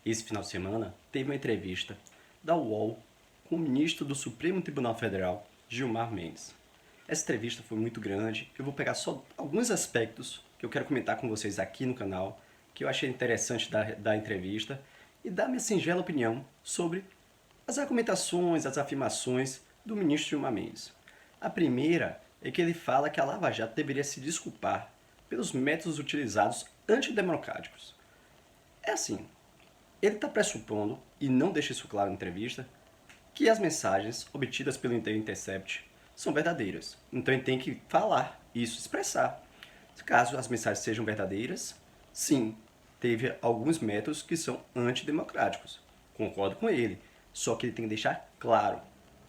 Esse final de semana teve uma entrevista da UOL com o ministro do Supremo Tribunal Federal, Gilmar Mendes. Essa entrevista foi muito grande, eu vou pegar só alguns aspectos que eu quero comentar com vocês aqui no canal, que eu achei interessante da entrevista, e dar minha singela opinião sobre as argumentações, as afirmações do ministro Gilmar Mendes. A primeira é que ele fala que a Lava Jato deveria se desculpar pelos métodos utilizados antidemocráticos. É assim, ele está pressupondo, e não deixa isso claro na entrevista, que as mensagens obtidas pelo Intercept são verdadeiras. Então ele tem que falar isso, expressar. Caso as mensagens sejam verdadeiras, sim, teve alguns métodos que são antidemocráticos. Concordo com ele. Só que ele tem que deixar claro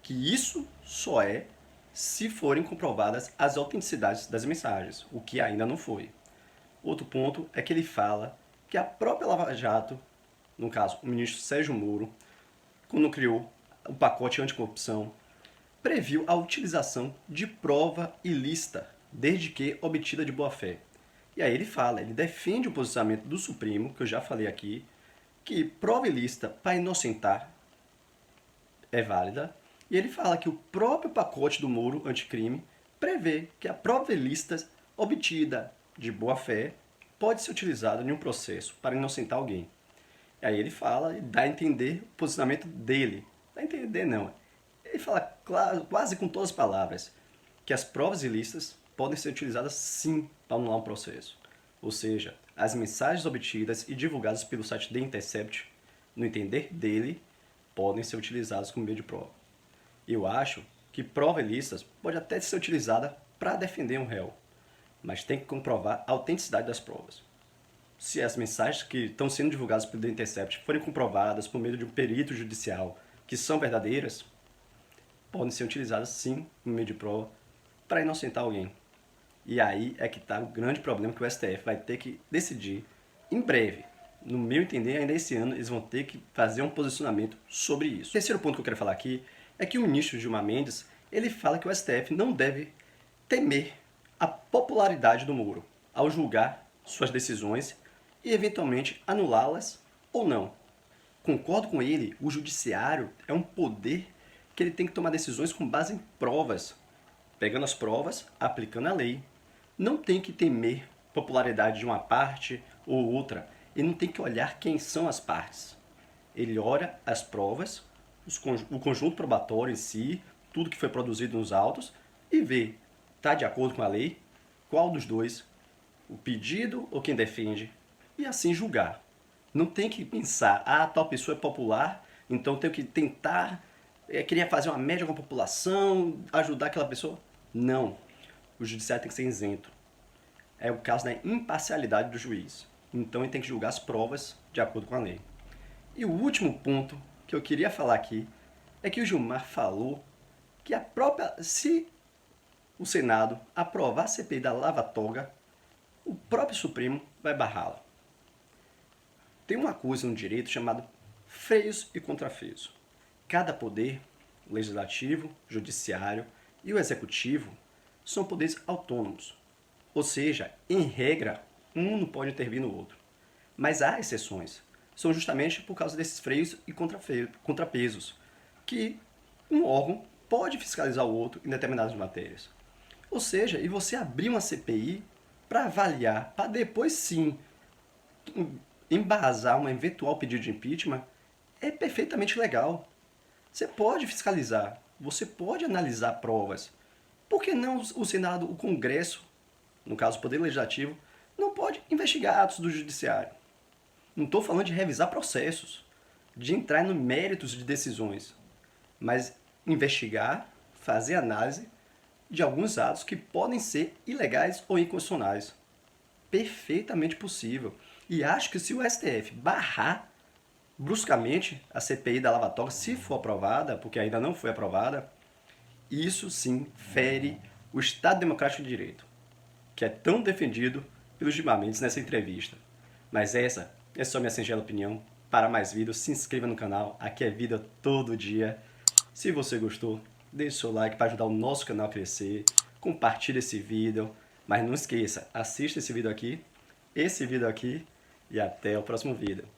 que isso só é se forem comprovadas as autenticidades das mensagens, o que ainda não foi. Outro ponto é que ele fala que a própria Lava Jato, no caso, o ministro Sérgio Moro, quando criou o pacote anticorrupção, previu a utilização de prova ilícita, desde que obtida de boa-fé. E aí ele fala, ele defende o posicionamento do Supremo, que eu já falei aqui, que prova ilícita para inocentar é válida, e ele fala que o próprio pacote do Moro anticrime prevê que a prova ilícita obtida de boa-fé pode ser utilizada em um processo para inocentar alguém. E aí ele fala e dá a entender o posicionamento dele. Dá a entender não. Ele fala quase com todas as palavras que as provas ilícitas podem ser utilizadas sim para anular um processo. Ou seja, as mensagens obtidas e divulgadas pelo site The Intercept, no entender dele, podem ser utilizadas como meio de prova. Eu acho que prova ilícita pode até ser utilizada para defender um réu, mas tem que comprovar a autenticidade das provas. Se as mensagens que estão sendo divulgadas pelo The Intercept forem comprovadas por meio de um perito judicial que são verdadeiras, podem ser utilizadas sim como meio de prova para inocentar alguém. E aí é que está o grande problema que o STF vai ter que decidir em breve. No meu entender, ainda esse ano, eles vão ter que fazer um posicionamento sobre isso. O terceiro ponto que eu quero falar aqui é que o ministro Gilmar Mendes, ele fala que o STF não deve temer a popularidade do Moro ao julgar suas decisões e eventualmente anulá-las ou não. Concordo com ele, o judiciário é um poder que ele tem que tomar decisões com base em provas, pegando as provas, aplicando a lei. Não tem que temer popularidade de uma parte ou outra. Ele não tem que olhar quem são as partes. Ele olha as provas, o conjunto probatório em si, tudo que foi produzido nos autos, e vê, está de acordo com a lei, qual dos dois, o pedido ou quem defende, e assim julgar. Não tem que pensar, tal pessoa é popular, então eu tenho que tentar, queria fazer uma média com a população, ajudar aquela pessoa. Não. O judiciário tem que ser isento. É o caso da imparcialidade do juiz. Então ele tem que julgar as provas de acordo com a lei. E o último ponto que eu queria falar aqui é que o Gilmar falou que se o Senado aprovar a CPI da Lava Toga, o próprio Supremo vai barrá-la. Tem uma coisa no direito chamada freios e contrafreios. Cada poder, o legislativo, o judiciário e o executivo, são poderes autônomos. Ou seja, em regra, um não pode intervir no outro. Mas há exceções. São justamente por causa desses freios e contrapesos, que um órgão pode fiscalizar o outro em determinadas matérias. Ou seja, e você abrir uma CPI para avaliar, para depois sim embasar um eventual pedido de impeachment, é perfeitamente legal. Você pode fiscalizar, você pode analisar provas. Por que não o Senado, o Congresso, no caso o Poder Legislativo, não pode investigar atos do Judiciário? Não estou falando de revisar processos, de entrar no méritos de decisões, mas investigar, fazer análise de alguns atos que podem ser ilegais ou inconstitucionais. Perfeitamente possível. E acho que se o STF barrar bruscamente a CPI da Lava Toga, se for aprovada, porque ainda não foi aprovada, isso sim fere o Estado Democrático de Direito, que é tão defendido pelos Gilmar Mendes nessa entrevista. Mas essa é só minha singela opinião. Para mais vídeos, se inscreva no canal, aqui é vida todo dia. Se você gostou, deixe seu like para ajudar o nosso canal a crescer, compartilhe esse vídeo, mas não esqueça, assista esse vídeo aqui, e até o próximo vídeo.